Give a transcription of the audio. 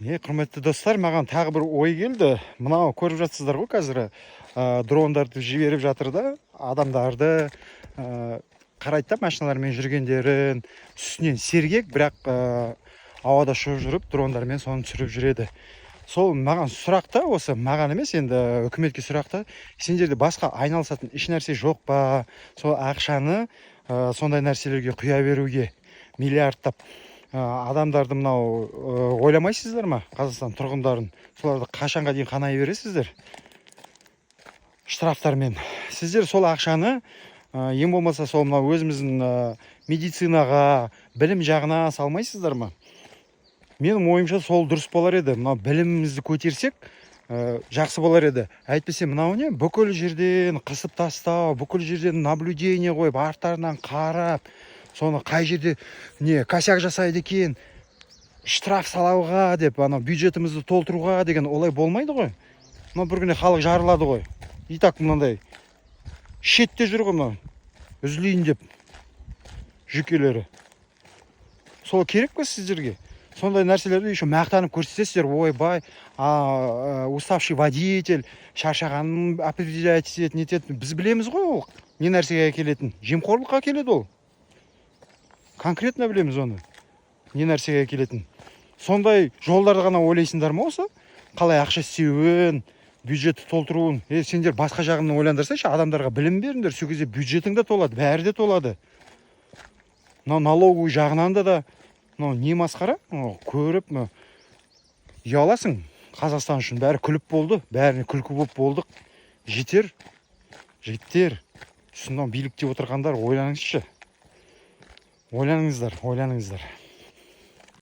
Құрметті достар, маған тағы бір ой келді. Мынау көріп жатсыздар ғой, қазір дрондарды жіберіп жатыр да, адамдарды қарайды да, машиналармен жүргендерін, үстінен сергек, бірақ ауада ұшып жүріп, дрондармен соны түсіріп жүреді. Сол маған сұрақта, осы маған емес, енді үкіметке сұрақта, сендерде басқа айналысатын еш нәрсе жоқ па? Сол ақшаны сондай нәрселерге құя беруге миллиардтап адамдарды мынау ойламайсыздар ма, Қазақстан тұрғындарын? Соларды қашанға дейін қанай бересіздер штрафтармен? Сіздер сол ақшаны ең болмаса сол мынау өзіміздің медицинаға, білім жағына салмайсыздар ма? Менің ойымша сол дұрыс болар еді. Мынау білімімізді көтерсек жақсы болар еді. Әйтпесе мынау не? Бүкіл жерден қысып тастау, бүкіл жерден наблюдение қойып, арттарынан қарап, соны қай жерде не косяк жасайды екен, штраф салауға деп, ана бюджетімізді толтыруға деген олай болмайды ғой. Мына бір күні халық жарылады ғой. И так мынандай шетте жүр ғой, мына үзілейін деп жүкелері. Сол керек пе сіздерге? Сондай нәрселерді еще мақтанып көрсетесіздер. Ойбай, уставший водитель, шаршағанын определять ететін, нететін. Біз білеміз ғой ол не нәрсеге әкелетін. Жемқорлыққа келеді ол. Конкретно білеміз оны. Не нәрсеге әкелетін. Сондай жолдарды ғана ойлайсыңдар ма осы? Қалай ақша істеуін, бюджетті толтыруын. Сендер басқа жағынан ойландырсайшы, адамдарға білім беріңдер. Сол кезде бюджетің де толады, бәрі де толады. Налоговый жағынан да не масқара? Көріп, ұяласың. Қазақстан үшін бәрі күліп болды, бәріне күлкі болып болдық. Жетер. Үстінен билікте отырғандар ойланыңызшы. Ойланыңыздар.